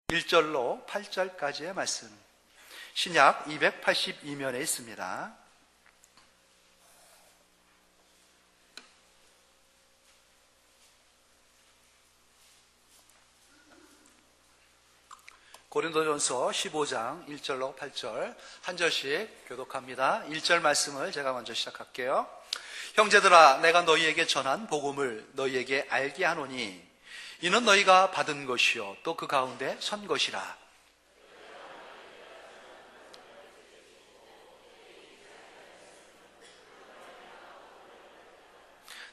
1절로 8절까지의 말씀, 신약 282면에 있습니다. 고린도전서 15장 1절로 8절 한 절씩 교독합니다. 1절 말씀을 제가 먼저 시작할게요. 형제들아, 내가 너희에게 전한 복음을 너희에게 알게 하노니 이는 너희가 받은 것이요 또 그 가운데 선 것이라.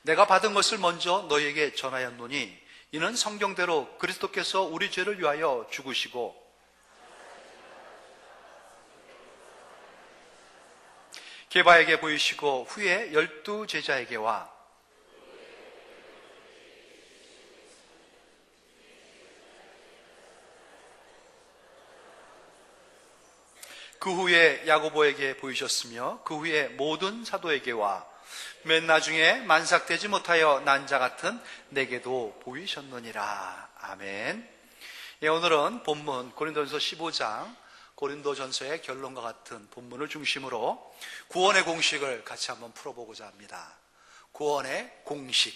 내가 받은 것을 먼저 너희에게 전하였노니 이는 성경대로 그리스도께서 우리 죄를 위하여 죽으시고 게바에게 보이시고 후에 12 제자에게와 그 후에 야고보에게 보이셨으며 그 후에 모든 사도에게와 맨 나중에 만삭되지 못하여 난 자 같은 내게도 보이셨느니라. 아멘. 예, 오늘은 본문 고린도전서 15장 고린도전서의 결론과 같은 본문을 중심으로 구원의 공식을 같이 한번 풀어보고자 합니다. 구원의 공식,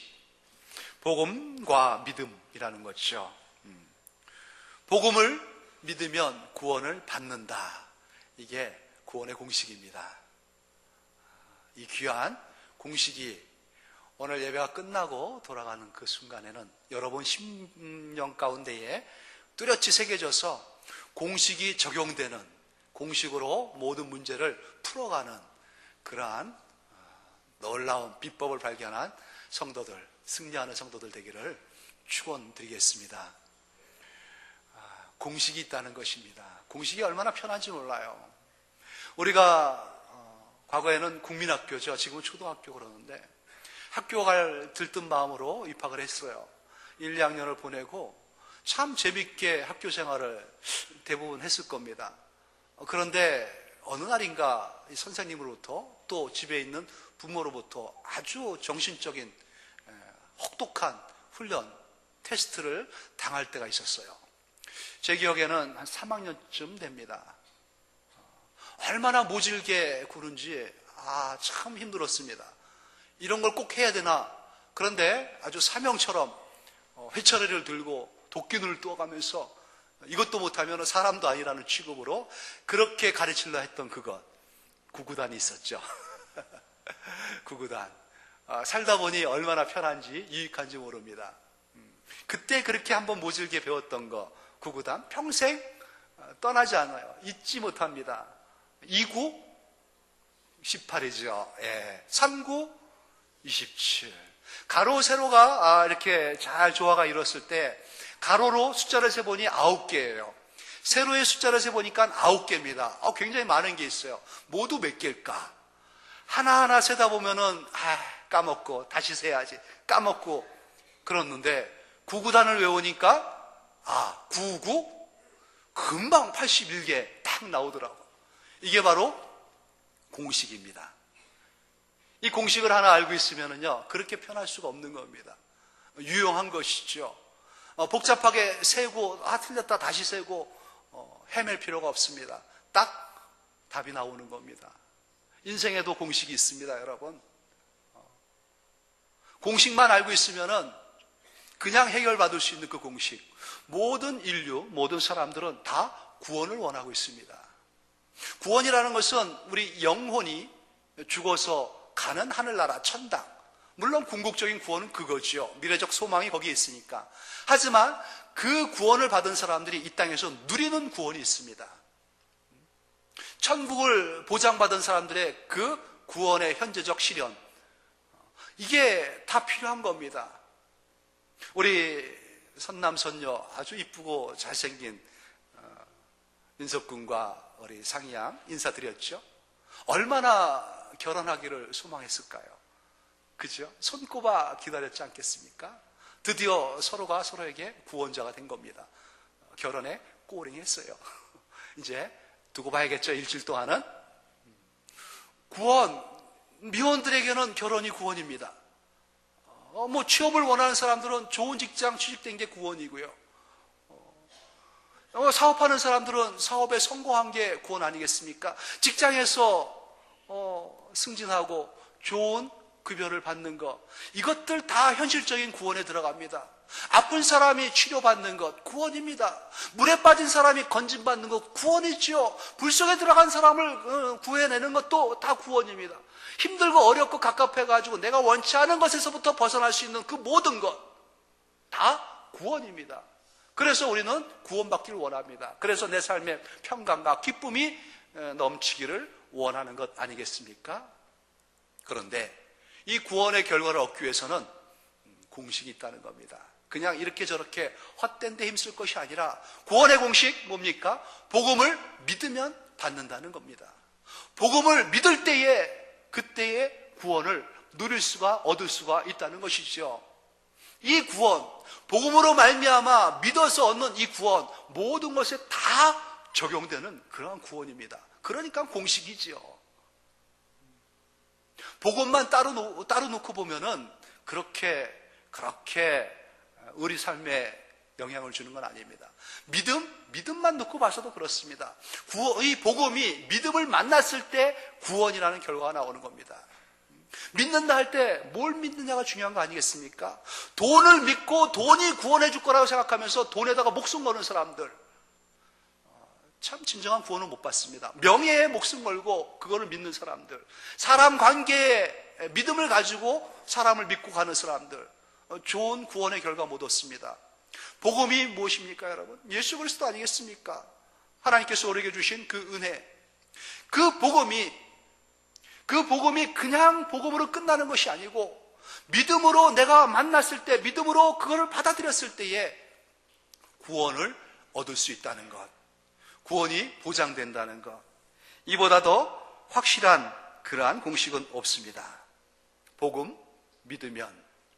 복음과 믿음이라는 거죠. 복음을 믿으면 구원을 받는다. 이게 구원의 공식입니다. 이 귀한 공식이 오늘 예배가 끝나고 돌아가는 그 순간에는 여러분 심령 가운데에 뚜렷이 새겨져서 공식이 적용되는, 공식으로 모든 문제를 풀어가는 그러한 놀라운 비법을 발견한 성도들, 승리하는 성도들 되기를 축원드리겠습니다. 공식이 있다는 것입니다. 공식이 얼마나 편한지 몰라요. 우리가 과거에는 국민학교죠. 지금은 초등학교 그러는데 학교 갈 들뜬 마음으로 입학을 했어요. 1, 2학년을 보내고 참 재밌게 학교 생활을 대부분 했을 겁니다. 그런데 어느 날인가 선생님으로부터 또 집에 있는 부모로부터 아주 정신적인 혹독한 훈련, 테스트를 당할 때가 있었어요. 제 기억에는 한 3학년쯤 됩니다. 얼마나 모질게 구는지 참 힘들었습니다. 이런 걸 꼭 해야 되나? 그런데 아주 사명처럼 회초리를 들고 도끼눈을 떠가면서 이것도 못하면 사람도 아니라는 취급으로 그렇게 가르치려 했던 그것, 구구단이 있었죠. 구구단. 살다 보니 얼마나 편한지 유익한지 모릅니다. 그때 그렇게 한번 모질게 배웠던 거, 구구단 평생 떠나지 않아요. 잊지 못합니다. 2구 18이죠. 예. 3구 27. 가로 세로가 이렇게 잘 조화가 이뤘을 때 가로로 숫자를 세보니 9개예요. 세로의 숫자를 세보니까 9개입니다. 굉장히 많은 게 있어요. 모두 몇 개일까? 하나하나 세다 보면은 까먹고 다시 세야지. 까먹고 그랬는데 구구단을 외우니까 99 금방 81개 딱 나오더라고. 이게 바로 공식입니다. 이 공식을 하나 알고 있으면은요, 그렇게 편할 수가 없는 겁니다. 유용한 것이죠. 복잡하게 세고, 틀렸다 다시 세고, 헤맬 필요가 없습니다. 딱 답이 나오는 겁니다. 인생에도 공식이 있습니다, 여러분. 공식만 알고 있으면은 그냥 해결받을 수 있는 그 공식. 모든 인류, 모든 사람들은 다 구원을 원하고 있습니다. 구원이라는 것은 우리 영혼이 죽어서 가는 하늘나라, 천당. 물론 궁극적인 구원은 그거죠. 미래적 소망이 거기에 있으니까. 하지만 그 구원을 받은 사람들이 이 땅에서 누리는 구원이 있습니다. 천국을 보장받은 사람들의 그 구원의 현재적 실현. 이게 다 필요한 겁니다. 우리 선남, 선녀 아주 이쁘고 잘생긴 민석군과 우리 상희양 인사드렸죠. 얼마나 결혼하기를 소망했을까요? 그죠? 손꼽아 기다렸지 않겠습니까? 드디어 서로가 서로에게 구원자가 된 겁니다. 결혼에 꼬링했어요. 이제 두고 봐야겠죠. 일주일 동안은. 구원, 미혼들에게는 결혼이 구원입니다. 취업을 원하는 사람들은 좋은 직장 취직된 게 구원이고요. 사업하는 사람들은 사업에 성공한 게 구원 아니겠습니까? 직장에서 승진하고 좋은 급여를 받는 것, 이것들 다 현실적인 구원에 들어갑니다. 아픈 사람이 치료받는 것 구원입니다. 물에 빠진 사람이 건짐받는 것 구원이지요. 불 속에 들어간 사람을 구해내는 것도 다 구원입니다. 힘들고 어렵고 갑갑해가지고 내가 원치 않은 것에서부터 벗어날 수 있는 그 모든 것 다 구원입니다. 그래서 우리는 구원받기를 원합니다. 그래서 내 삶에 평강과 기쁨이 넘치기를 원하는 것 아니겠습니까? 그런데 이 구원의 결과를 얻기 위해서는 공식이 있다는 겁니다. 그냥 이렇게 저렇게 헛된 데 힘쓸 것이 아니라 구원의 공식 뭡니까? 복음을 믿으면 받는다는 겁니다. 복음을 믿을 때에 그때의 구원을 누릴 수가 얻을 수가 있다는 것이죠. 이 구원, 복음으로 말미암아 믿어서 얻는 이 구원, 모든 것에 다 적용되는 그러한 구원입니다. 그러니까 공식이지요. 복음만 따로 놓고 보면은 그렇게 우리 삶에 영향을 주는 건 아닙니다. 믿음만 놓고 봐서도 그렇습니다. 이 복음이 믿음을 만났을 때 구원이라는 결과가 나오는 겁니다. 믿는다 할 때 뭘 믿느냐가 중요한 거 아니겠습니까? 돈을 믿고 돈이 구원해 줄 거라고 생각하면서 돈에다가 목숨 거는 사람들, 참 진정한 구원을 못 받습니다. 명예에 목숨 걸고 그거를 믿는 사람들, 사람 관계에 믿음을 가지고 사람을 믿고 가는 사람들, 좋은 구원의 결과 못 얻습니다. 복음이 무엇입니까, 여러분? 예수 그리스도 아니겠습니까? 하나님께서 우리에게 주신 그 은혜, 그 복음이 그냥 복음으로 끝나는 것이 아니고 믿음으로 내가 만났을 때, 믿음으로 그거를 받아들였을 때에 구원을 얻을 수 있다는 것, 구원이 보장된다는 것, 이보다 더 확실한 그러한 공식은 없습니다. 복음 믿으면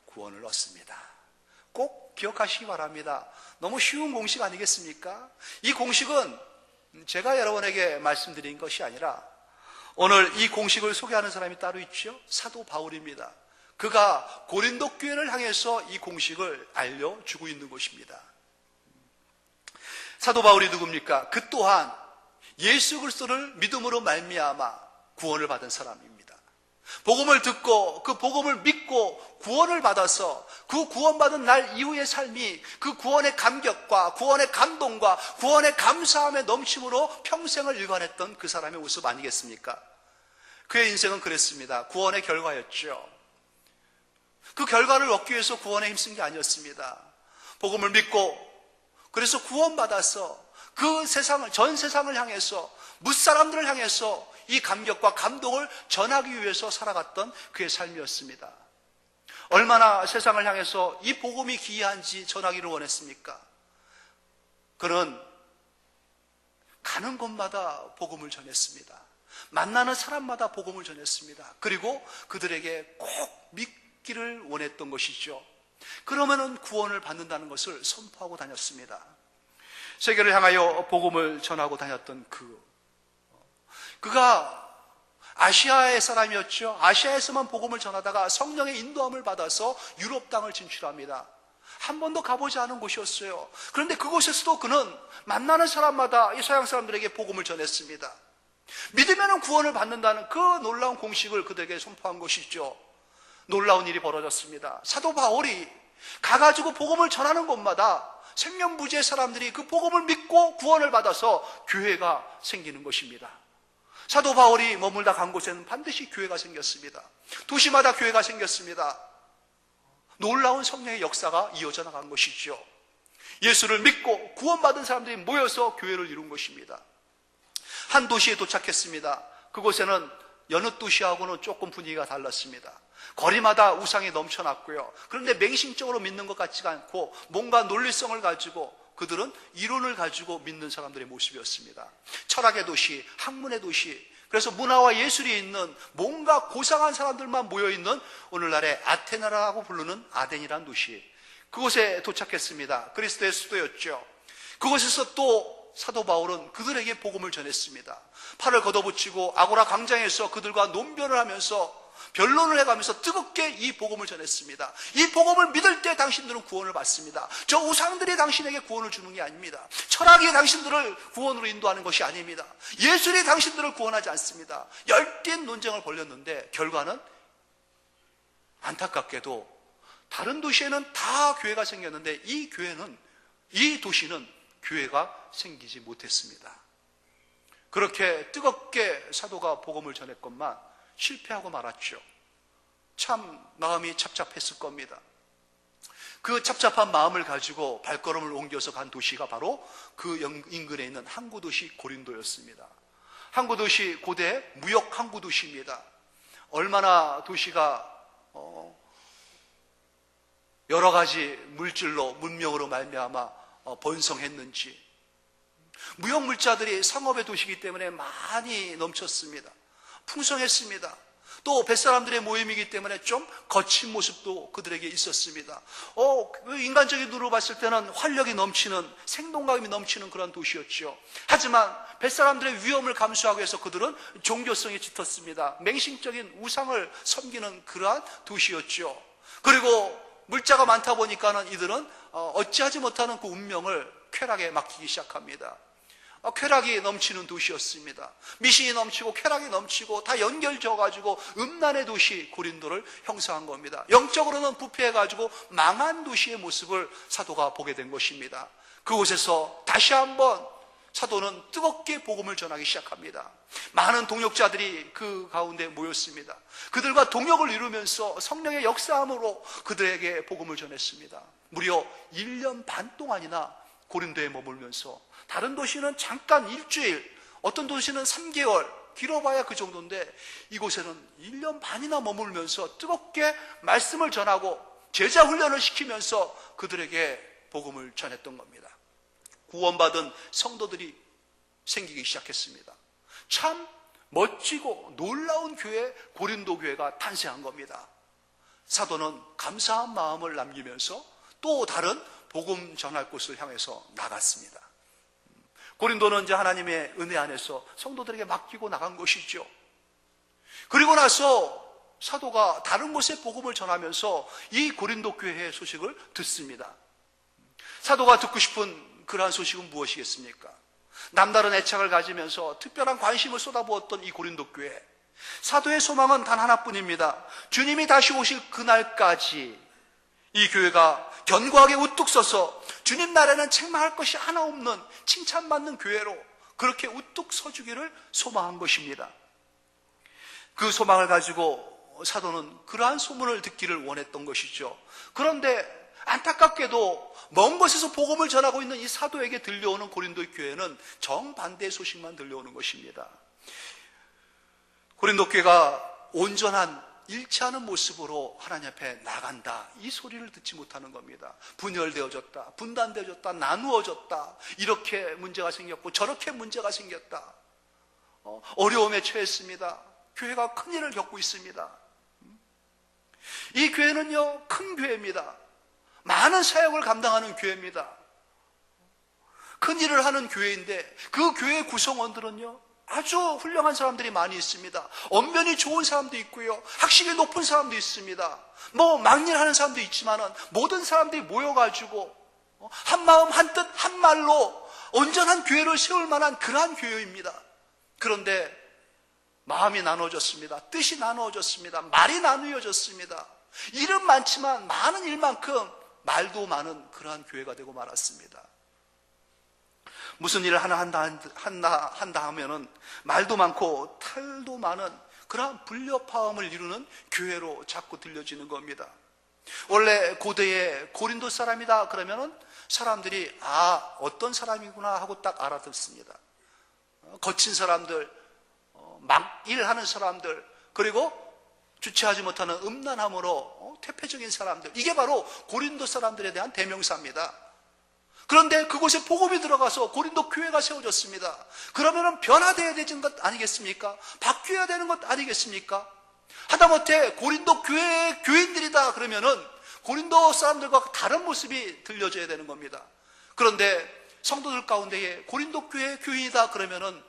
구원을 얻습니다. 꼭 기억하시기 바랍니다. 너무 쉬운 공식 아니겠습니까? 이 공식은 제가 여러분에게 말씀드린 것이 아니라 오늘 이 공식을 소개하는 사람이 따로 있죠. 사도 바울입니다. 그가 고린도 교회를 향해서 이 공식을 알려주고 있는 것입니다. 사도 바울이 누굽니까? 그 또한 예수 그리스도를 믿음으로 말미암아 구원을 받은 사람입니다. 복음을 듣고 그 복음을 믿고 구원을 받아서 그 구원받은 날 이후의 삶이 그 구원의 감격과 구원의 감동과 구원의 감사함의 넘침으로 평생을 일관했던 그 사람의 모습 아니겠습니까? 그의 인생은 그랬습니다. 구원의 결과였죠. 그 결과를 얻기 위해서 구원에 힘쓴 게 아니었습니다. 복음을 믿고 그래서 구원받아서 그 세상을, 전 세상을 향해서, 무사람들을 향해서 이 감격과 감동을 전하기 위해서 살아갔던 그의 삶이었습니다. 얼마나 세상을 향해서 이 복음이 기이한지 전하기를 원했습니까? 그는 가는 곳마다 복음을 전했습니다. 만나는 사람마다 복음을 전했습니다. 그리고 그들에게 꼭 믿기를 원했던 것이죠. 그러면은 구원을 받는다는 것을 선포하고 다녔습니다. 세계를 향하여 복음을 전하고 다녔던 그가 아시아의 사람이었죠. 아시아에서만 복음을 전하다가 성령의 인도함을 받아서 유럽 땅을 진출합니다. 한 번도 가보지 않은 곳이었어요. 그런데 그곳에서도 그는 만나는 사람마다 이 서양 사람들에게 복음을 전했습니다. 믿으면 구원을 받는다는 그 놀라운 공식을 그들에게 선포한 것이죠. 놀라운 일이 벌어졌습니다. 사도 바울이 가가지고 복음을 전하는 곳마다 생명부지의 사람들이 그 복음을 믿고 구원을 받아서 교회가 생기는 것입니다. 사도 바울이 머물다 간 곳에는 반드시 교회가 생겼습니다. 도시마다 교회가 생겼습니다. 놀라운 성령의 역사가 이어져 나간 것이죠. 예수를 믿고 구원받은 사람들이 모여서 교회를 이룬 것입니다. 한 도시에 도착했습니다. 그곳에는 여느 도시하고는 조금 분위기가 달랐습니다. 거리마다 우상이 넘쳐났고요. 그런데 맹신적으로 믿는 것 같지가 않고 뭔가 논리성을 가지고 그들은 이론을 가지고 믿는 사람들의 모습이었습니다. 철학의 도시, 학문의 도시, 그래서 문화와 예술이 있는 뭔가 고상한 사람들만 모여있는 오늘날의 아테네라고 부르는 아덴이라는 도시, 그곳에 도착했습니다. 그리스도의 수도였죠. 그곳에서 또 사도 바울은 그들에게 복음을 전했습니다. 팔을 걷어붙이고 아고라 광장에서 그들과 논변을 하면서 변론을 해가면서 뜨겁게 이 복음을 전했습니다. 이 복음을 믿을 때 당신들은 구원을 받습니다. 저 우상들이 당신에게 구원을 주는 게 아닙니다. 철학이 당신들을 구원으로 인도하는 것이 아닙니다. 예술이 당신들을 구원하지 않습니다. 열띤 논쟁을 벌였는데 결과는 안타깝게도 다른 도시에는 다 교회가 생겼는데 이 도시는 교회가 생기지 못했습니다. 그렇게 뜨겁게 사도가 복음을 전했건만 실패하고 말았죠. 참 마음이 착잡했을 겁니다. 그 착잡한 마음을 가지고 발걸음을 옮겨서 간 도시가 바로 그 인근에 있는 항구 도시 고린도였습니다. 항구 도시, 고대 무역 항구 도시입니다. 얼마나 도시가 여러 가지 물질로, 문명으로 말미암아 번성했는지, 무역 물자들이 상업의 도시이기 때문에 많이 넘쳤습니다. 풍성했습니다. 또 뱃사람들의 모임이기 때문에 좀 거친 모습도 그들에게 있었습니다. 인간적인 눈으로 봤을 때는 활력이 넘치는, 생동감이 넘치는 그런 도시였죠. 하지만 뱃사람들의 위험을 감수하기 위해서 그들은 종교성이 짙었습니다. 맹신적인 우상을 섬기는 그러한 도시였죠. 그리고 물자가 많다 보니까는 이들은 어찌하지 못하는 그 운명을 쾌락에 맡기기 시작합니다. 쾌락이 넘치는 도시였습니다. 미신이 넘치고 쾌락이 넘치고 다 연결져가지고 음란의 도시 고린도를 형성한 겁니다. 영적으로는 부패해가지고 망한 도시의 모습을 사도가 보게 된 것입니다. 그곳에서 다시 한번 사도는 뜨겁게 복음을 전하기 시작합니다. 많은 동역자들이 그 가운데 모였습니다. 그들과 동역을 이루면서 성령의 역사함으로 그들에게 복음을 전했습니다. 무려 1년 반 동안이나 고린도에 머물면서, 다른 도시는 잠깐 일주일, 어떤 도시는 3개월, 길어봐야 그 정도인데 이곳에는 1년 반이나 머물면서 뜨겁게 말씀을 전하고 제자 훈련을 시키면서 그들에게 복음을 전했던 겁니다. 구원받은 성도들이 생기기 시작했습니다. 참 멋지고 놀라운 교회, 고린도 교회가 탄생한 겁니다. 사도는 감사한 마음을 남기면서 또 다른 복음 전할 곳을 향해서 나갔습니다. 고린도는 이제 하나님의 은혜 안에서 성도들에게 맡기고 나간 것이죠. 그리고 나서 사도가 다른 곳에 복음을 전하면서 이 고린도 교회의 소식을 듣습니다. 사도가 듣고 싶은 그러한 소식은 무엇이겠습니까? 남다른 애착을 가지면서 특별한 관심을 쏟아부었던 이 고린도 교회. 사도의 소망은 단 하나뿐입니다. 주님이 다시 오실 그날까지 이 교회가 견고하게 우뚝 서서 주님 나라에는 책망할 것이 하나 없는 칭찬받는 교회로 그렇게 우뚝 서주기를 소망한 것입니다. 그 소망을 가지고 사도는 그러한 소문을 듣기를 원했던 것이죠. 그런데 안타깝게도 먼 곳에서 복음을 전하고 있는 이 사도에게 들려오는 고린도 교회는 정반대의 소식만 들려오는 것입니다. 고린도 교회가 온전한 일치하는 모습으로 하나님 앞에 나간다, 이 소리를 듣지 못하는 겁니다. 분열되어졌다, 분단되어졌다, 나누어졌다, 이렇게 문제가 생겼고 저렇게 문제가 생겼다, 어려움에 처했습니다. 교회가 큰일을 겪고 있습니다. 이 교회는요, 큰 교회입니다. 많은 사역을 감당하는 교회입니다. 큰일을 하는 교회인데 그 교회 구성원들은요, 아주 훌륭한 사람들이 많이 있습니다. 언변이 좋은 사람도 있고요, 학식이 높은 사람도 있습니다. 막일하는 사람도 있지만은 모든 사람들이 모여가지고 한 마음 한 뜻 한 말로 온전한 교회를 세울 만한 그러한 교회입니다. 그런데 마음이 나누어졌습니다. 뜻이 나누어졌습니다. 말이 나누어졌습니다. 일은 많지만 많은 일만큼 말도 많은 그러한 교회가 되고 말았습니다. 무슨 일을 하나 한다 하면은 말도 많고 탈도 많은 그러한 불협화음을 이루는 교회로 자꾸 들려지는 겁니다. 원래 고대의 고린도 사람이다 그러면은 사람들이 어떤 사람이구나 하고 딱 알아듣습니다. 거친 사람들, 막 일하는 사람들, 그리고 주체하지 못하는 음란함으로 퇴폐적인 사람들, 이게 바로 고린도 사람들에 대한 대명사입니다. 그런데 그곳에 복음이 들어가서 고린도 교회가 세워졌습니다. 그러면 변화되어야 되는 것 아니겠습니까? 바뀌어야 되는 것 아니겠습니까? 하다못해 고린도 교회의 교인들이다 그러면은 고린도 사람들과 다른 모습이 들려져야 되는 겁니다. 그런데 성도들 가운데에 고린도 교회의 교인이다 그러면은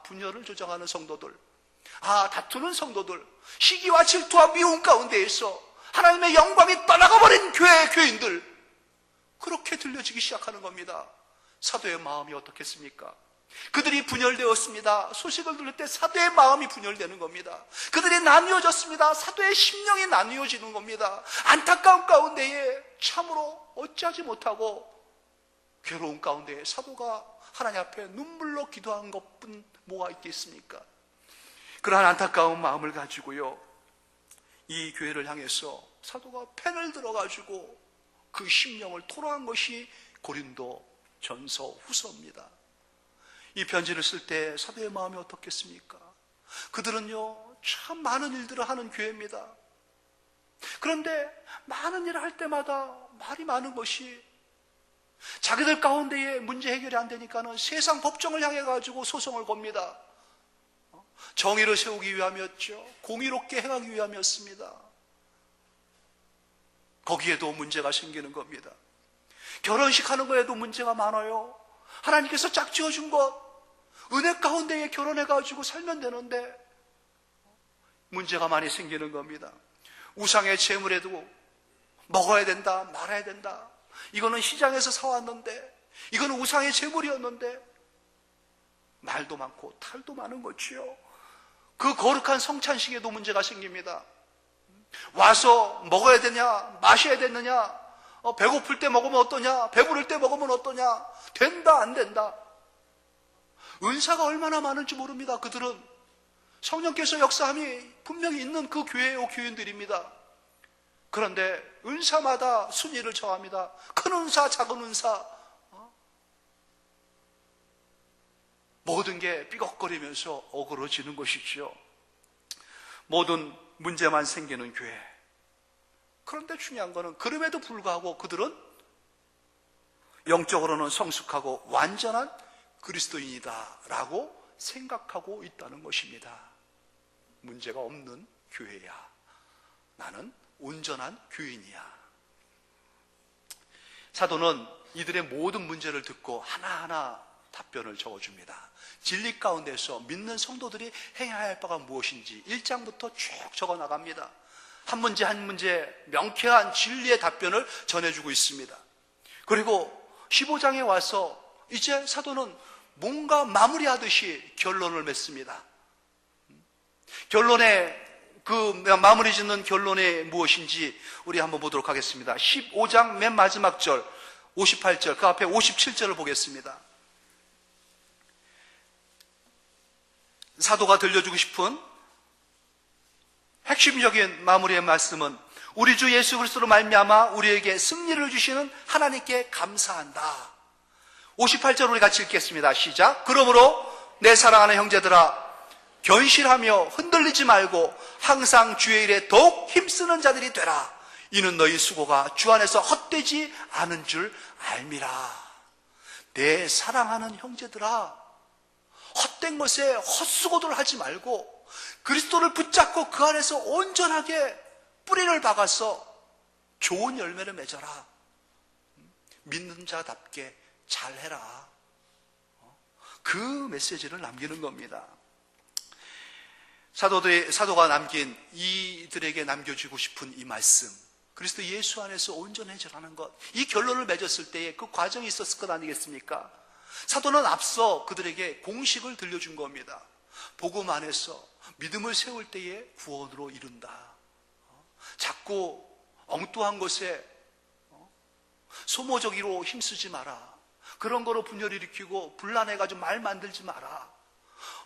분열을 조장하는 성도들, 다투는 성도들, 시기와 질투와 미움 가운데에서 하나님의 영광이 떠나가 버린 교인들, 그렇게 들려지기 시작하는 겁니다. 사도의 마음이 어떻겠습니까? 그들이 분열되었습니다. 소식을 들을 때 사도의 마음이 분열되는 겁니다. 그들이 나뉘어졌습니다. 사도의 심령이 나뉘어지는 겁니다. 안타까운 가운데에 참으로 어찌하지 못하고 괴로운 가운데에 사도가 하나님 앞에 눈물로 기도한 것뿐 뭐가 있겠습니까? 그러한 안타까운 마음을 가지고요, 이 교회를 향해서 사도가 펜을 들어가지고 그 심령을 토로한 것이 고린도 전서 후서입니다. 이 편지를 쓸 때 사도의 마음이 어떻겠습니까? 그들은요, 참 많은 일들을 하는 교회입니다. 그런데 많은 일을 할 때마다 말이 많은 것이, 자기들 가운데에 문제 해결이 안 되니까는 세상 법정을 향해 가지고 소송을 겁니다. 정의를 세우기 위함이었죠. 공의롭게 행하기 위함이었습니다. 거기에도 문제가 생기는 겁니다. 결혼식 하는 거에도 문제가 많아요. 하나님께서 짝지어준 것, 은혜 가운데에 결혼해가지고 살면 되는데 문제가 많이 생기는 겁니다. 우상의 재물에도 먹어야 된다, 말아야 된다. 이거는 시장에서 사왔는데, 이거는 우상의 재물이었는데, 말도 많고 탈도 많은 거지요. 그 거룩한 성찬식에도 문제가 생깁니다. 와서 먹어야 되냐, 마셔야 되느냐, 배고플 때 먹으면 어떠냐, 배부를 때 먹으면 어떠냐, 된다 안 된다. 은사가 얼마나 많은지 모릅니다. 그들은 성령께서 역사함이 분명히 있는 그 교회의 교인들입니다. 그런데 은사마다 순위를 정합니다. 큰 은사, 작은 은사, 모든 게 삐걱거리면서 어그러지는 것이죠. 모든 문제만 생기는 교회. 그런데 중요한 것은 그럼에도 불구하고 그들은 영적으로는 성숙하고 완전한 그리스도인이다라고 생각하고 있다는 것입니다. 문제가 없는 교회야. 나는 온전한 교인이야. 사도는 이들의 모든 문제를 듣고 하나하나 답변을 적어줍니다. 진리 가운데서 믿는 성도들이 행해야 할 바가 무엇인지 1장부터 쭉 적어나갑니다. 한 문제 한 문제 명쾌한 진리의 답변을 전해주고 있습니다. 그리고 15장에 와서 이제 사도는 뭔가 마무리하듯이 결론을 맺습니다. 결론에 그 마무리 짓는 결론이 무엇인지 우리 한번 보도록 하겠습니다. 15장 맨 마지막 절 58절, 그 앞에 57절을 보겠습니다. 사도가 들려주고 싶은 핵심적인 마무리의 말씀은 우리 주 예수 그리스도로 말미암아 우리에게 승리를 주시는 하나님께 감사한다. 58절 우리 같이 읽겠습니다. 시작. 그러므로 내 사랑하는 형제들아, 견실하며 흔들리지 말고 항상 주의 일에 더욱 힘쓰는 자들이 되라. 이는 너희 수고가 주 안에서 헛되지 않은 줄 알미라. 내 사랑하는 형제들아, 헛된 것에 헛수고들 하지 말고 그리스도를 붙잡고 그 안에서 온전하게 뿌리를 박아서 좋은 열매를 맺어라. 믿는 자답게 잘해라. 그 메시지를 남기는 겁니다. 사도가 남긴 이들에게 남겨주고 싶은 이 말씀, 그리스도 예수 안에서 온전해져라는 것, 이 결론을 맺었을 때에 그 과정이 있었을 것 아니겠습니까? 사도는 앞서 그들에게 공식을 들려준 겁니다. 복음 안에서 믿음을 세울 때에 구원으로 이룬다. 자꾸 엉뚱한 것에 소모적으로 힘쓰지 마라. 그런 거로 분열을 일으키고 분란해가지고 말 만들지 마라.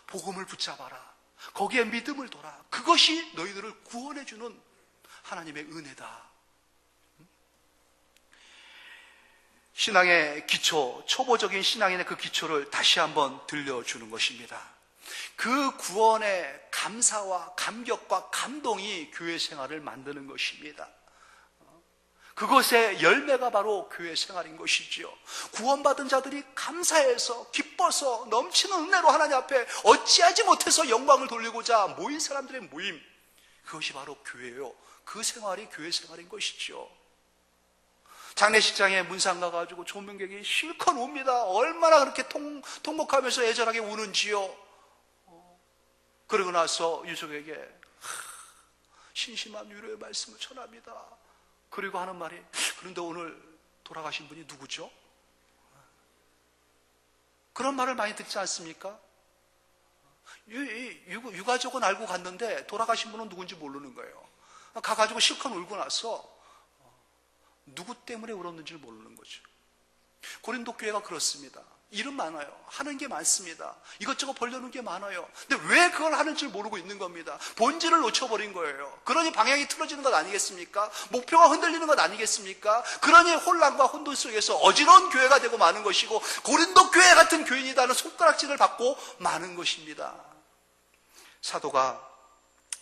복음을 붙잡아라. 거기에 믿음을 둬라. 그것이 너희들을 구원해주는 하나님의 은혜다. 신앙의 기초, 초보적인 신앙인의 그 기초를 다시 한번 들려주는 것입니다. 그 구원의 감사와 감격과 감동이 교회 생활을 만드는 것입니다. 그것의 열매가 바로 교회 생활인 것이지요. 구원받은 자들이 감사해서 기뻐서 넘치는 은혜로 하나님 앞에 어찌하지 못해서 영광을 돌리고자 모인 사람들의 모임, 그것이 바로 교회예요. 그 생활이 교회 생활인 것이지요. 장례식장에 문상 가가지고 조명객이 실컷 웁니다. 얼마나 그렇게 통곡하면서 애절하게 우는지요. 그러고 나서 유족에게 신심한 위로의 말씀을 전합니다. 그리고 하는 말이, 그런데 오늘 돌아가신 분이 누구죠? 그런 말을 많이 듣지 않습니까? 유가족은 알고 갔는데 돌아가신 분은 누군지 모르는 거예요. 가가지고 실컷 울고 나서 누구 때문에 울었는지 모르는 거죠. 고린도 교회가 그렇습니다. 일은 많아요. 하는 게 많습니다. 이것저것 벌려놓은 게 많아요. 근데 왜 그걸 하는지 모르고 있는 겁니다. 본질을 놓쳐버린 거예요. 그러니 방향이 틀어지는 것 아니겠습니까? 목표가 흔들리는 것 아니겠습니까? 그러니 혼란과 혼돈 속에서 어지러운 교회가 되고 마는 것이고, 고린도 교회 같은 교인이다는 손가락질을 받고 마는 것입니다. 사도가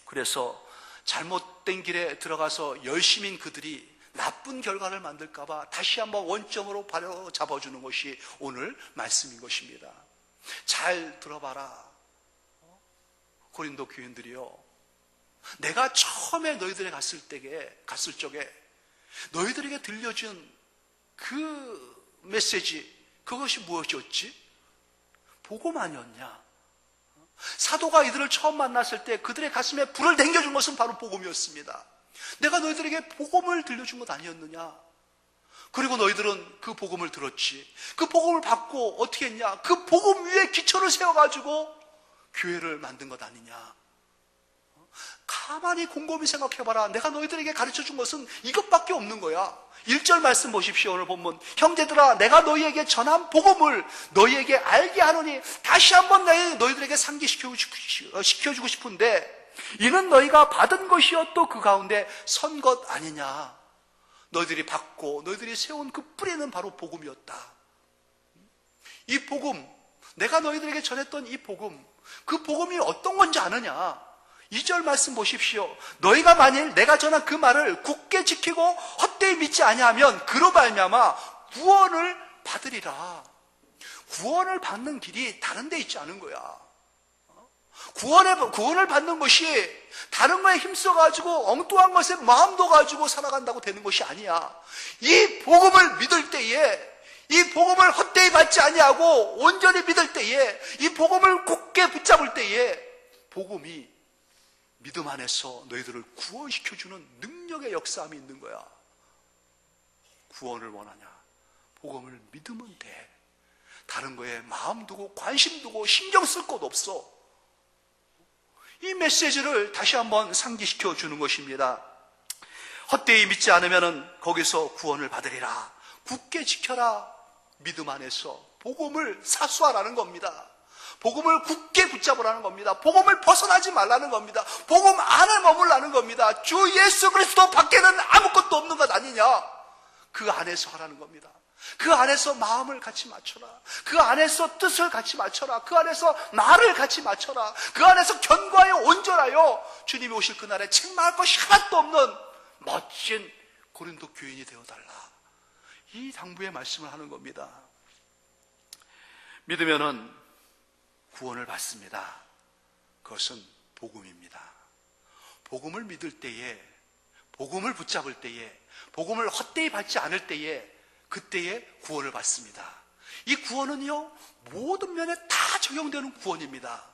그래서 잘못된 길에 들어가서 열심인 그들이 나쁜 결과를 만들까봐 다시 한번 원점으로 바로 잡아주는 것이 오늘 말씀인 것입니다. 잘 들어봐라. 고린도 교인들이요, 내가 처음에 너희들에 갔을 적에 너희들에게 들려준 그 메시지, 그것이 무엇이었지? 복음 아니었냐? 사도가 이들을 처음 만났을 때 그들의 가슴에 불을 댕겨준 것은 바로 복음이었습니다. 내가 너희들에게 복음을 들려준 것 아니었느냐? 그리고 너희들은 그 복음을 들었지. 그 복음을 받고 어떻게 했냐? 그 복음 위에 기초를 세워가지고 교회를 만든 것 아니냐? 가만히 곰곰이 생각해봐라. 내가 너희들에게 가르쳐준 것은 이것밖에 없는 거야. 1절 말씀 보십시오. 오늘 본문. 형제들아, 내가 너희에게 전한 복음을 너희에게 알게 하노니, 다시 한번 너희들에게 상기시켜주고 싶은데, 이는 너희가 받은 것이요 또 그 가운데 선 것 아니냐. 너희들이 받고 너희들이 세운 그 뿌리는 바로 복음이었다. 이 복음, 내가 너희들에게 전했던 이 복음, 그 복음이 어떤 건지 아느냐? 2절 말씀 보십시오. 너희가 만일 내가 전한 그 말을 굳게 지키고 헛되이 믿지 아니하면 그로 말미암아 구원을 받으리라. 구원을 받는 길이 다른 데 있지 않은 거야. 구원을 받는 것이 다른 거에 힘써가지고 엉뚱한 것에 마음도 가지고 살아간다고 되는 것이 아니야. 이 복음을 믿을 때에, 이 복음을 헛되이 받지 아니하고 온전히 믿을 때에, 이 복음을 굳게 붙잡을 때에 복음이 믿음 안에서 너희들을 구원시켜주는 능력의 역사함이 있는 거야. 구원을 원하냐? 복음을 믿으면 돼. 다른 거에 마음 두고 관심 두고 신경 쓸 것 없어. 이 메시지를 다시 한번 상기시켜 주는 것입니다. 헛되이 믿지 않으면 거기서 구원을 받으리라. 굳게 지켜라. 믿음 안에서 복음을 사수하라는 겁니다. 복음을 굳게 붙잡으라는 겁니다. 복음을 벗어나지 말라는 겁니다. 복음 안에 머물라는 겁니다. 주 예수 그리스도 밖에는 아무것도 없는 것 아니냐? 그 안에서 하라는 겁니다. 그 안에서 마음을 같이 맞춰라. 그 안에서 뜻을 같이 맞춰라. 그 안에서 말을 같이 맞춰라. 그 안에서 견고하여 온전하여 주님이 오실 그날에 책망할 것이 하나도 없는 멋진 고린도 교인이 되어달라. 이 당부의 말씀을 하는 겁니다. 믿으면은 구원을 받습니다. 그것은 복음입니다. 복음을 믿을 때에, 복음을 붙잡을 때에, 복음을 헛되이 받지 않을 때에, 그때에 구원을 받습니다. 이 구원은요, 모든 면에 다 적용되는 구원입니다.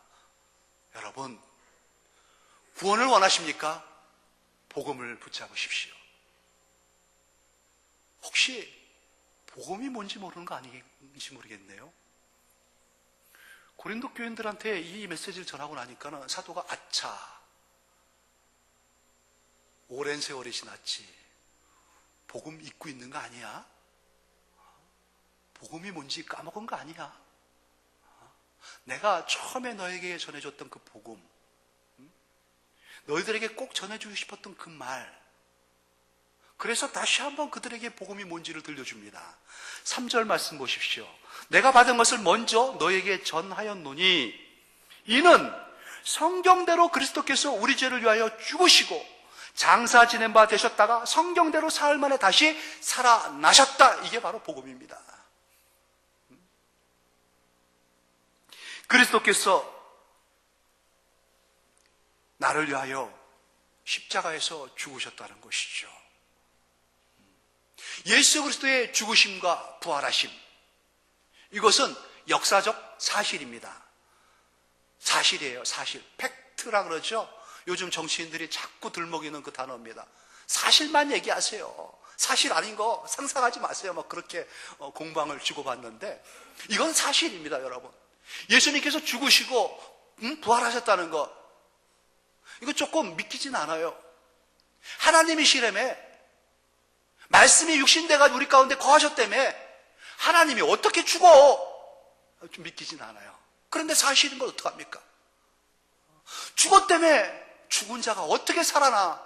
여러분, 구원을 원하십니까? 복음을 붙잡으십시오. 혹시 복음이 뭔지 모르는 거 아닌지 모르겠네요. 고린도 교인들한테 이 메시지를 전하고 나니까는 사도가 아차, 오랜 세월이 지났지. 복음 잊고 있는 거 아니야? 복음이 뭔지 까먹은 거 아니야? 내가 처음에 너에게 전해줬던 그 복음, 너희들에게 꼭 전해주고 싶었던 그 말, 그래서 다시 한번 그들에게 복음이 뭔지를 들려줍니다. 3절 말씀 보십시오. 내가 받은 것을 먼저 너에게 전하였노니 이는 성경대로 그리스도께서 우리 죄를 위하여 죽으시고 장사 지낸 바 되셨다가 성경대로 사흘 만에 다시 살아나셨다. 이게 바로 복음입니다. 그리스도께서 나를 위하여 십자가에서 죽으셨다는 것이죠. 예수 그리스도의 죽으심과 부활하심, 이것은 역사적 사실입니다. 사실이에요. 사실. 팩트라 그러죠. 요즘 정치인들이 자꾸 들먹이는 그 단어입니다. 사실만 얘기하세요. 사실 아닌 거 상상하지 마세요. 막 그렇게 공방을 주고받는데 이건 사실입니다, 여러분. 예수님께서 죽으시고 부활하셨다는 것, 이거 조금 믿기진 않아요. 하나님이시라며, 말씀이 육신돼가지고 우리 가운데 거하셨다며, 하나님이 어떻게 죽어? 좀 믿기진 않아요. 그런데 사실인 건 어떡합니까? 죽었다며 죽은 자가 어떻게 살아나?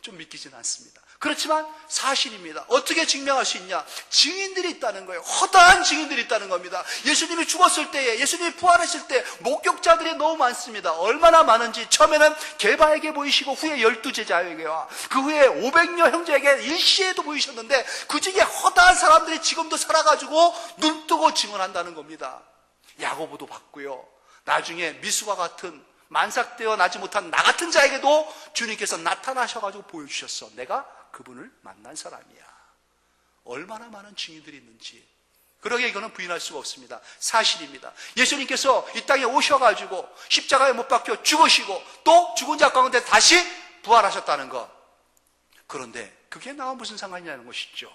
좀 믿기진 않습니다. 그렇지만 사실입니다. 어떻게 증명할 수 있냐? 증인들이 있다는 거예요. 허다한 증인들이 있다는 겁니다. 예수님이 죽었을 때에, 예수님이 부활했을 때 목격자들이 너무 많습니다. 얼마나 많은지, 처음에는 게바에게 보이시고 후에 12제자에게와 그 후에 500여 형제에게 일시에도 보이셨는데 그 중에 허다한 사람들이 지금도 살아가지고 눈뜨고 증언한다는 겁니다. 야고보도 봤고요. 나중에 미수와 같은 만삭되어 나지 못한 나 같은 자에게도 주님께서 나타나셔가지고 보여주셨어. 내가 그분을 만난 사람이야. 얼마나 많은 증인들이 있는지. 그러기에 이거는 부인할 수가 없습니다. 사실입니다. 예수님께서 이 땅에 오셔가지고 십자가에 못 박혀 죽으시고 또 죽은 자 가운데 다시 부활하셨다는 것. 그런데 그게 나와 무슨 상관이냐는 것이죠.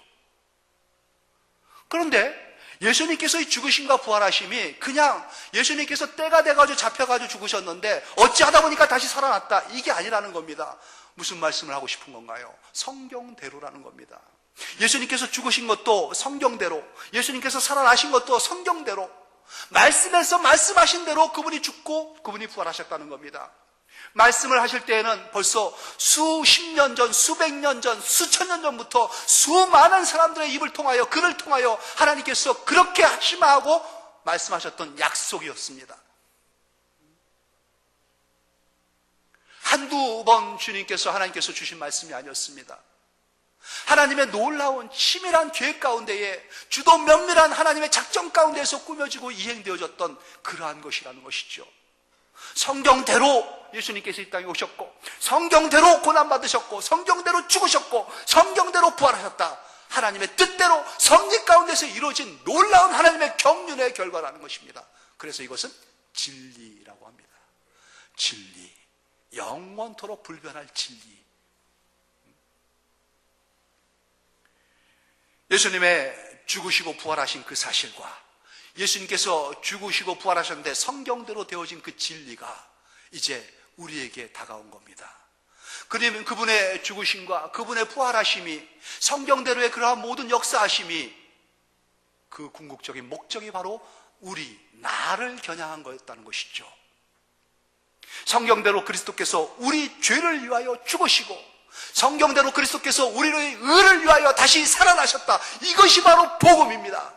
그런데 예수님께서 이 죽으심과 부활하심이 그냥 예수님께서 때가 돼가지고 잡혀가지고 죽으셨는데 어찌하다 보니까 다시 살아났다, 이게 아니라는 겁니다. 무슨 말씀을 하고 싶은 건가요? 성경대로라는 겁니다. 예수님께서 죽으신 것도 성경대로, 예수님께서 살아나신 것도 성경대로, 말씀에서 말씀하신 대로 그분이 죽고 그분이 부활하셨다는 겁니다. 말씀을 하실 때에는 벌써 수십 년 전, 수백 년 전, 수천 년 전부터 수많은 사람들의 입을 통하여, 글을 통하여 하나님께서 그렇게 하시마하고 말씀하셨던 약속이었습니다. 한두 번 주님께서, 하나님께서 주신 말씀이 아니었습니다. 하나님의 놀라운 치밀한 계획 가운데에, 주도 면밀한 하나님의 작전 가운데에서 꾸며지고 이행되어졌던 그러한 것이라는 것이죠. 성경대로 예수님께서 이 땅에 오셨고, 성경대로 고난받으셨고, 성경대로 죽으셨고, 성경대로 부활하셨다. 하나님의 뜻대로 성리 가운데서 이루어진 놀라운 하나님의 경륜의 결과라는 것입니다. 그래서 이것은 진리라고 합니다. 진리, 영원토록 불변할 진리. 예수님의 죽으시고 부활하신 그 사실과 예수님께서 죽으시고 부활하셨는데 성경대로 되어진 그 진리가 이제 우리에게 다가온 겁니다. 그러면 그분의 죽으심과 그분의 부활하심이, 성경대로의 그러한 모든 역사하심이, 그 궁극적인 목적이 바로 나를 겨냥한 거였다는 것이죠. 성경대로 그리스도께서 우리 죄를 위하여 죽으시고, 성경대로 그리스도께서 우리의 의를 위하여 다시 살아나셨다. 이것이 바로 복음입니다.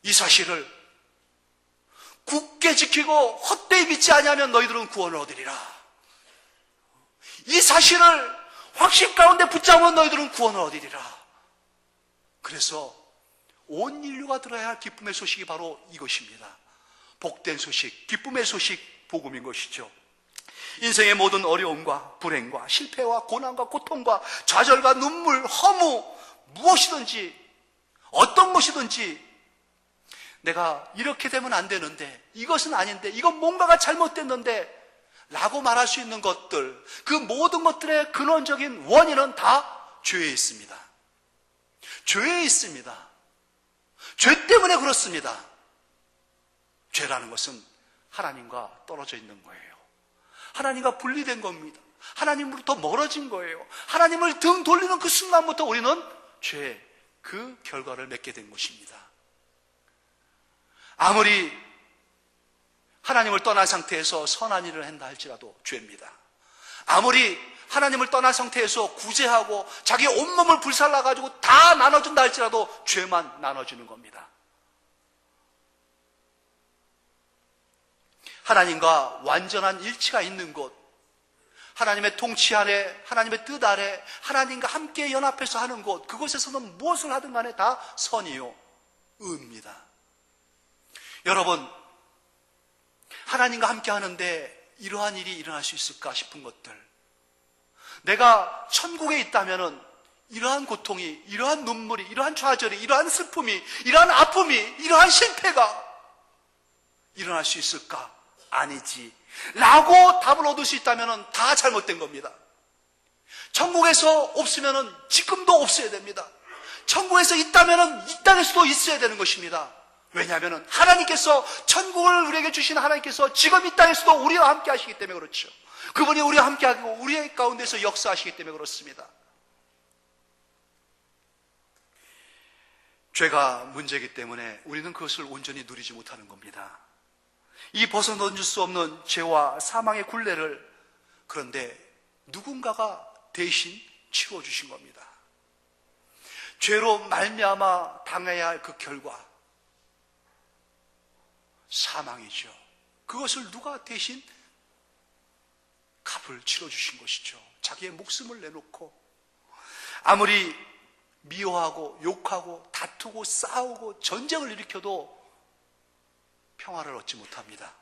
이 사실을 굳게 지키고 헛되이 믿지 아니하면 너희들은 구원을 얻으리라. 이 사실을 확신 가운데 붙잡은 너희들은 구원을 얻으리라. 그래서 온 인류가 들어야 할 기쁨의 소식이 바로 이것입니다. 복된 소식, 기쁨의 소식, 복음인 것이죠. 인생의 모든 어려움과 불행과 실패와 고난과 고통과 좌절과 눈물, 허무, 무엇이든지, 어떤 것이든지 내가 이렇게 되면 안 되는데, 이것은 아닌데, 이건 뭔가가 잘못됐는데 라고 말할 수 있는 것들, 그 모든 것들의 근원적인 원인은 다 죄에 있습니다. 죄에 있습니다. 죄 때문에 그렇습니다. 죄라는 것은 하나님과 떨어져 있는 거예요. 하나님과 분리된 겁니다. 하나님으로부터 멀어진 거예요. 하나님을 등 돌리는 그 순간부터 우리는 죄, 그 결과를 맺게 된 것입니다. 아무리 하나님을 떠난 상태에서 선한 일을 한다 할지라도 죄입니다. 아무리 하나님을 떠난 상태에서 구제하고 자기 온몸을 불살라가지고 다 나눠준다 할지라도 죄만 나눠주는 겁니다. 하나님과 완전한 일치가 있는 곳, 하나님의 통치 아래, 하나님의 뜻 아래, 하나님과 함께 연합해서 하는 곳, 그곳에서는 무엇을 하든 간에 다 선이요, 의입니다. 여러분, 하나님과 함께 하는데 이러한 일이 일어날 수 있을까 싶은 것들, 내가 천국에 있다면 이러한 고통이, 이러한 눈물이, 이러한 좌절이, 이러한 슬픔이, 이러한 아픔이, 이러한 실패가 일어날 수 있을까? 아니지 라고 답을 얻을 수 있다면 다 잘못된 겁니다. 천국에서 없으면 지금도 없어야 됩니다. 천국에서 있다면 이 땅에서도 있어야 되는 것입니다. 왜냐하면 하나님께서 천국을 우리에게 주신 하나님께서 지금 이 땅에서도 우리와 함께 하시기 때문에 그렇죠. 그분이 우리와 함께 하고 우리의 가운데서 역사하시기 때문에 그렇습니다. 죄가 문제이기 때문에 우리는 그것을 온전히 누리지 못하는 겁니다. 이 벗어던질 수 없는 죄와 사망의 굴레를 그런데 누군가가 대신 치러주신 겁니다. 죄로 말미암아 당해야 할 그 결과 사망이죠. 그것을 누가 대신 값을 치러주신 것이죠. 자기의 목숨을 내놓고 아무리 미워하고 욕하고 다투고 싸우고 전쟁을 일으켜도 평화를 얻지 못합니다.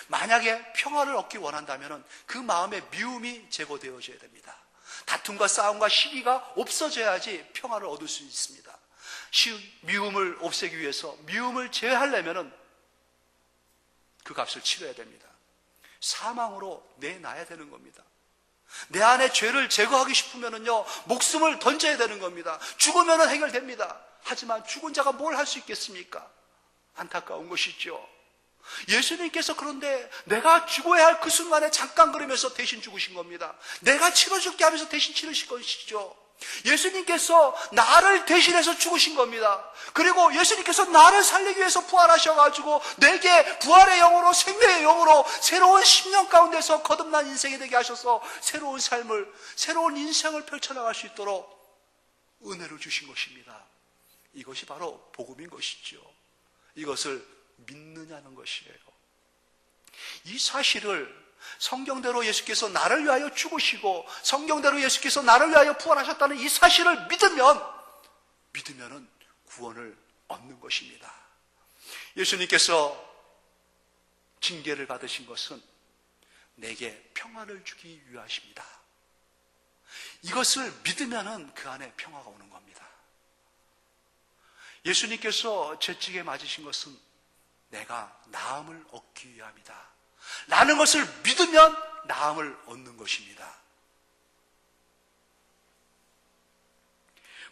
만약에 평화를 얻기 원한다면 그 마음의 미움이 제거되어져야 됩니다. 다툼과 싸움과 시기가 없어져야지 평화를 얻을 수 있습니다. 미움을 없애기 위해서 미움을 제어하려면 그 값을 치러야 됩니다. 사망으로 내놔야 되는 겁니다. 내 안에 죄를 제거하기 싶으면요 목숨을 던져야 되는 겁니다. 죽으면 해결됩니다. 하지만 죽은 자가 뭘 할 수 있겠습니까? 안타까운 것이죠. 예수님께서 그런데 내가 죽어야 할 그 순간에 잠깐 그러면서 대신 죽으신 겁니다. 내가 치러줄게 하면서 대신 치르실 것이죠. 예수님께서 나를 대신해서 죽으신 겁니다. 그리고 예수님께서 나를 살리기 위해서 부활하셔가지고 내게 부활의 영으로 생명의 영으로 새로운 10년 가운데서 거듭난 인생이 되게 하셔서 새로운 삶을 새로운 인생을 펼쳐나갈 수 있도록 은혜를 주신 것입니다. 이것이 바로 복음인 것이죠. 이것을 믿느냐는 것이에요. 이 사실을 성경대로 예수께서 나를 위하여 죽으시고 성경대로 예수께서 나를 위하여 부활하셨다는 이 사실을 믿으면은 구원을 얻는 것입니다. 예수님께서 징계를 받으신 것은 내게 평화를 주기 위하십니다. 이것을 믿으면은 그 안에 평화가 오는 겁니다. 예수님께서 채찍에 맞으신 것은 내가 나음을 얻기 위함이다 라는 것을 믿으면 나음을 얻는 것입니다.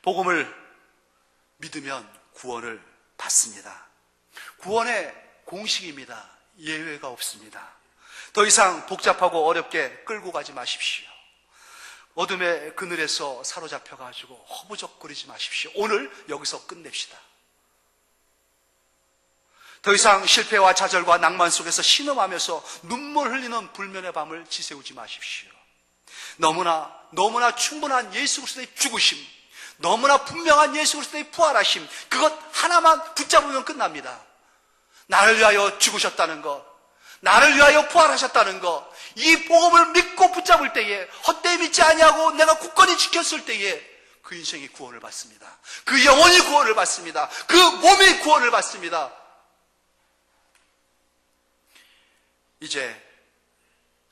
복음을 믿으면 구원을 받습니다. 구원의 공식입니다. 예외가 없습니다. 더 이상 복잡하고 어렵게 끌고 가지 마십시오. 어둠의 그늘에서 사로잡혀가지고 허부적거리지 마십시오. 오늘 여기서 끝냅시다. 더 이상 실패와 좌절과 낭만 속에서 신음하면서 눈물 흘리는 불면의 밤을 지새우지 마십시오. 너무나 충분한 예수 그리스도의 죽으심, 너무나 분명한 예수 그리스도의 부활하심, 그것 하나만 붙잡으면 끝납니다. 나를 위하여 죽으셨다는 것, 나를 위하여 부활하셨다는 것, 이 복음을 믿고 붙잡을 때에 헛되이 믿지 아니하고 내가 굳건히 지켰을 때에 그 인생이 구원을 받습니다. 그 영혼이 구원을 받습니다. 그 몸이 구원을 받습니다. 이제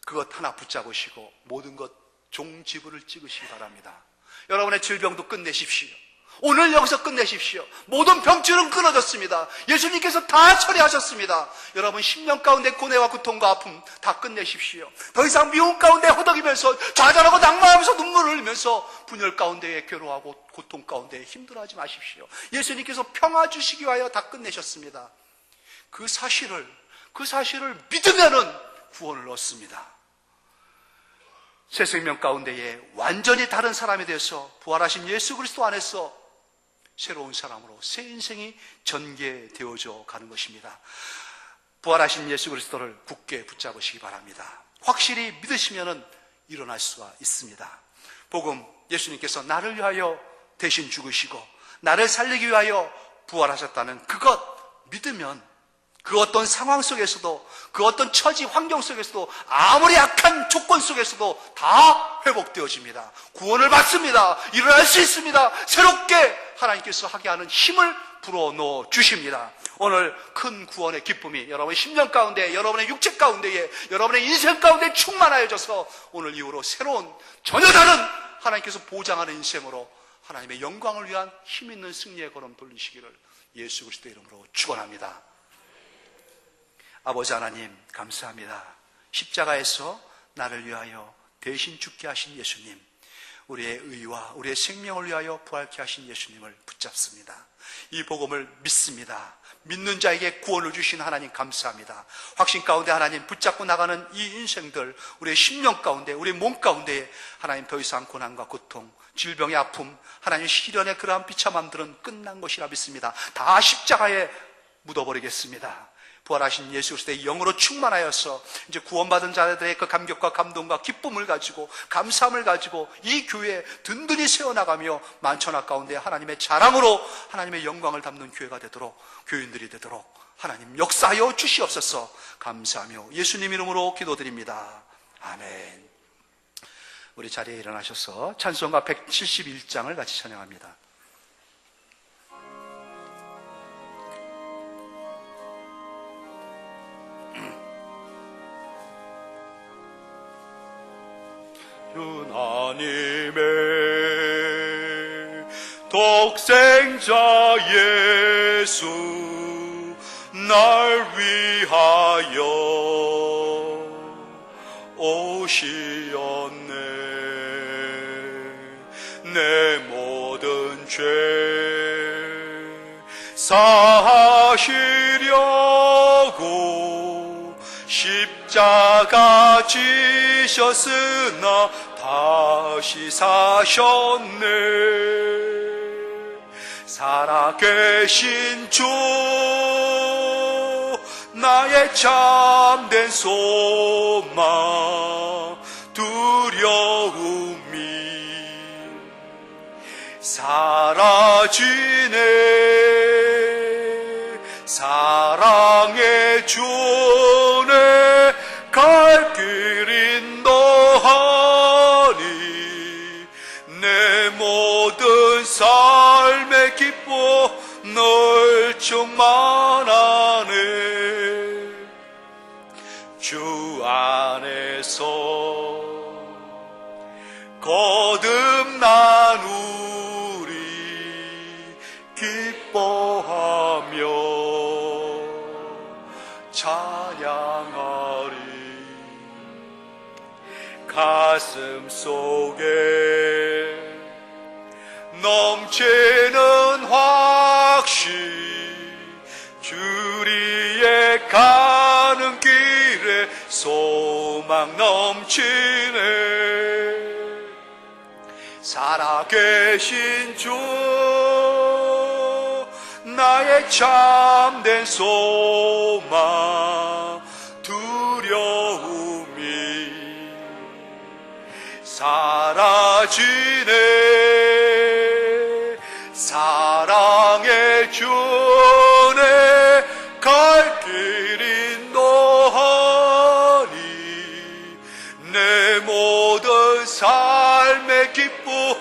그것 하나 붙잡으시고 모든 것 종지부를 찍으시기 바랍니다. 여러분의 질병도 끝내십시오. 오늘 여기서 끝내십시오. 모든 병줄은 끊어졌습니다. 예수님께서 다 처리하셨습니다. 여러분 10년 가운데 고뇌와 고통과 아픔 다 끝내십시오. 더 이상 미움 가운데 허덕이면서 좌절하고 낭만하면서 눈물을 흘리면서 분열 가운데에 괴로워하고 고통 가운데 힘들어하지 마십시오. 예수님께서 평화 주시기 위하여 다 끝내셨습니다. 그 사실을 믿으면은 구원을 얻습니다. 새 생명 가운데에 완전히 다른 사람이 되어서 부활하신 예수 그리스도 안에서 새로운 사람으로 새 인생이 전개되어져 가는 것입니다. 부활하신 예수 그리스도를 굳게 붙잡으시기 바랍니다. 확실히 믿으시면은 일어날 수가 있습니다. 복음, 예수님께서 나를 위하여 대신 죽으시고 나를 살리기 위하여 부활하셨다는 그것 믿으면 그 어떤 상황 속에서도 그 어떤 처지 환경 속에서도 아무리 약한 조건 속에서도 다 회복되어집니다. 구원을 받습니다. 일어날 수 있습니다. 새롭게 하나님께서 하게 하는 힘을 불어넣어 주십니다. 오늘 큰 구원의 기쁨이 여러분의 심령 가운데, 여러분의 육체 가운데에, 여러분의 인생 가운데 충만하여져서 오늘 이후로 새로운 전혀 다른 하나님께서 보장하는 인생으로 하나님의 영광을 위한 힘 있는 승리의 걸음 돌리시기를 예수 그리스도의 이름으로 축원합니다. 아버지 하나님 감사합니다. 십자가에서 나를 위하여 대신 죽게 하신 예수님, 우리의 의와 우리의 생명을 위하여 부활케 하신 예수님을 붙잡습니다. 이 복음을 믿습니다. 믿는 자에게 구원을 주신 하나님 감사합니다. 확신 가운데 하나님 붙잡고 나가는 이 인생들, 우리의 심령 가운데, 우리의 몸 가운데 하나님 더 이상 고난과 고통, 질병의 아픔, 하나님 시련의 그러한 비참함들은 끝난 것이라 믿습니다. 다 십자가에 묻어버리겠습니다. 부활하신 예수 그리스도의 영으로 충만하여서 이제 구원받은 자들의 그 감격과 감동과 기쁨을 가지고 감사함을 가지고 이 교회에 든든히 세워나가며 만천하 가운데 하나님의 자랑으로 하나님의 영광을 담는 교회가 되도록, 교인들이 되도록 하나님 역사하여 주시옵소서. 감사하며 예수님 이름으로 기도드립니다. 아멘. 우리 자리에 일어나셔서 찬송가 171장을 같이 찬양합니다. 하나님의 독생자 예수 날 위하여 오시었네. 내 모든 죄 사하시려고 십자가 지셨으나 다시 사셨네. 살아계신 주 나의 참된 소망 두려움이 사라지네. 사랑의 주내 갈 길 인도하니 내 모든 삶의 기뻐 널 충만하네. 주 안에서 거듭난 우리 기뻐하며 찬양하리. 가슴 속에 넘치는 확신, 주리에 가는 길에 소망 넘치네. 살아계신 주 나의 참된 소망 두려움이 사라지네. 사랑의 주내 갈 길 인도하니 내 모든 삶의 기쁨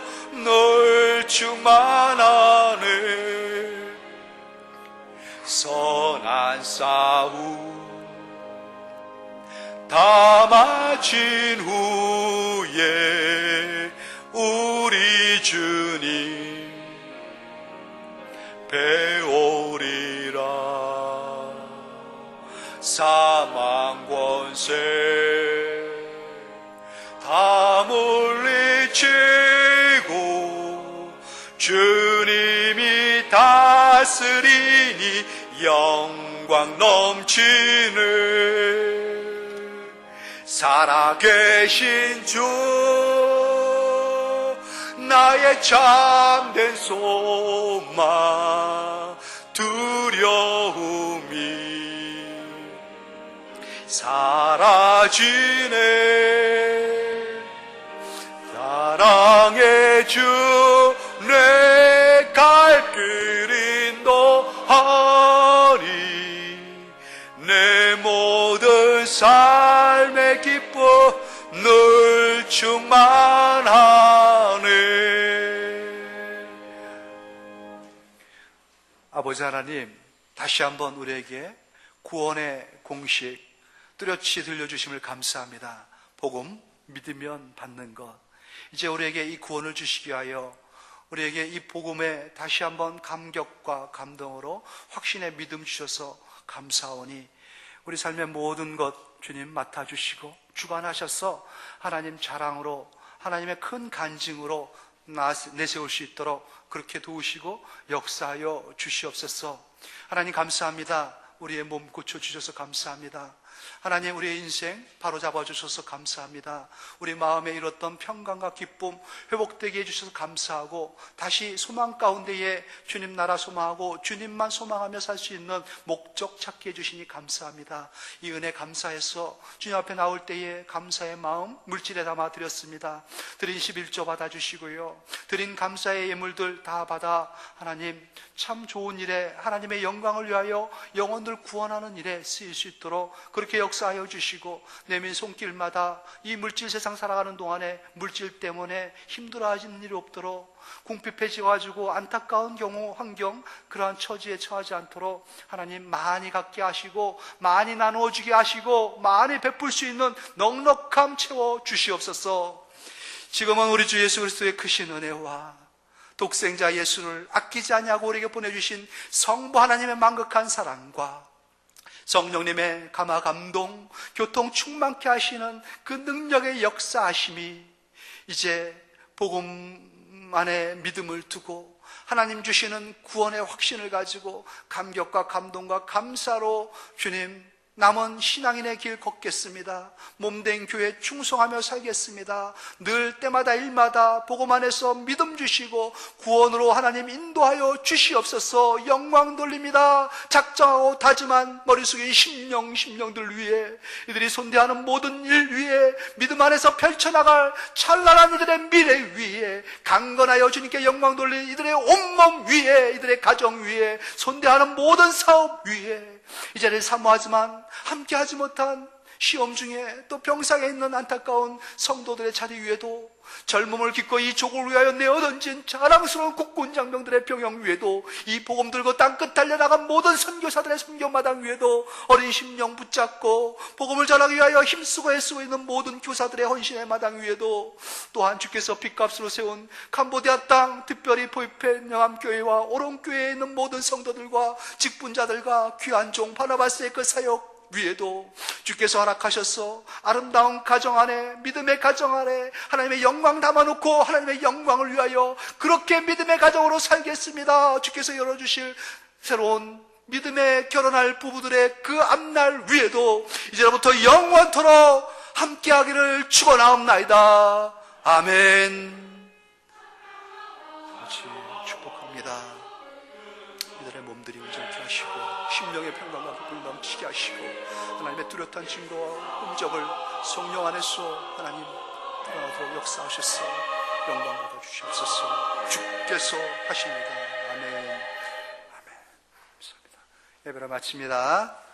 널 충만하네. 선한 싸움 다 마친 후에 우리 주님 배우리라. 사망 권세 다 물리치고 주님이 다스리니 영광 넘치네. 살아계신 주 나의 참된 소망 두려움이 사라지네. 사랑의 주 내 갈 길 인도하니 내 모든 삶의 기뻐 늘 충만하네. 아버지 하나님, 다시 한번 우리에게 구원의 공식 뚜렷이 들려주심을 감사합니다. 복음 믿으면 받는 것, 이제 우리에게 이 구원을 주시기 위하여 우리에게 이 복음에 다시 한번 감격과 감동으로 확신의 믿음 주셔서 감사하오니 우리 삶의 모든 것 주님 맡아주시고 주관하셔서 하나님 자랑으로, 하나님의 큰 간증으로 내세울 수 있도록 그렇게 도우시고 역사하여 주시옵소서. 하나님 감사합니다. 우리의 몸 고쳐주셔서 감사합니다. 하나님, 우리의 인생 바로잡아 주셔서 감사합니다. 우리 마음에 잃었던 평강과 기쁨 회복되게 해주셔서 감사하고, 다시 소망 가운데에 주님 나라 소망하고 주님만 소망하며 살 수 있는 목적 찾게 해주시니 감사합니다. 이 은혜 감사해서 주님 앞에 나올 때에 감사의 마음 물질에 담아 드렸습니다. 드린 11조 받아주시고요, 드린 감사의 예물들 다 받아 하나님 참 좋은 일에, 하나님의 영광을 위하여 영혼들 구원하는 일에 쓰일 수 있도록 그렇게 역사하여 주시고, 내민 손길마다 이 물질 세상 살아가는 동안에 물질 때문에 힘들어하시는 일이 없도록, 궁핍해져가지고 안타까운 경우 환경, 그러한 처지에 처하지 않도록 하나님 많이 갖게 하시고 많이 나누어 주게 하시고 많이 베풀 수 있는 넉넉함 채워 주시옵소서. 지금은 우리 주 예수 그리스도의 크신 은혜와 독생자 예수를 아끼지 아니하고 우리에게 보내주신 성부 하나님의 만극한 사랑과 성령님의 감화 감동, 교통 충만케 하시는 그 능력의 역사하심이 이제 복음 안에 믿음을 두고 하나님 주시는 구원의 확신을 가지고 감격과 감동과 감사로 주님 남은 신앙인의 길 걷겠습니다. 몸된 교회 충성하며 살겠습니다. 늘 때마다 일마다 복음 안에서 믿음 주시고 구원으로 하나님 인도하여 주시옵소서. 영광 돌립니다. 작정하고 다짐한 머릿속에 심령들 위에, 이들이 손대하는 모든 일 위에, 믿음 안에서 펼쳐나갈 찬란한 이들의 미래 위에, 강건하여 주님께 영광 돌린 이들의 온몸 위에, 이들의 가정 위에, 손대하는 모든 사업 위에, 이 자리를 사모하지만 함께하지 못한 시험 중에 또 병상에 있는 안타까운 성도들의 자리 위에도, 젊음을 기꺼이 족을 위하여 내어던진 자랑스러운 국군 장병들의 병영 위에도, 이 복음 들고 땅끝 달려나간 모든 선교사들의 선교마당 위에도, 어린 심령 붙잡고 복음을 전하기 위하여 힘쓰고 애쓰고 있는 모든 교사들의 헌신의 마당 위에도, 또한 주께서 빚값으로 세운 캄보디아 땅, 특별히 포이펜 영암교회와 오롱교회에 있는 모든 성도들과 직분자들과 귀한 종 바나바스의 그 사역 위에도 주께서 허락하셔서 아름다운 가정 안에, 믿음의 가정 안에 하나님의 영광 담아놓고 하나님의 영광을 위하여 그렇게 믿음의 가정으로 살겠습니다. 주께서 열어주실 새로운 믿음의 결혼할 부부들의 그 앞날 위에도 이제부터 영원토록 함께하기를 축원하옵나이다. 아멘. 같이 축복합니다. 이들의 몸들이 온전케 하시고 심령의 평강과 기쁨을 넘치게 하시고 하나님의 뚜렷한 증거와 흔적을 성령 안에서 하나님 드러나도록 역사하셔서 영광 받아 주시옵소서. 주께서 하십니다. 아멘. 아멘. 감사합니다. 예배를 마칩니다.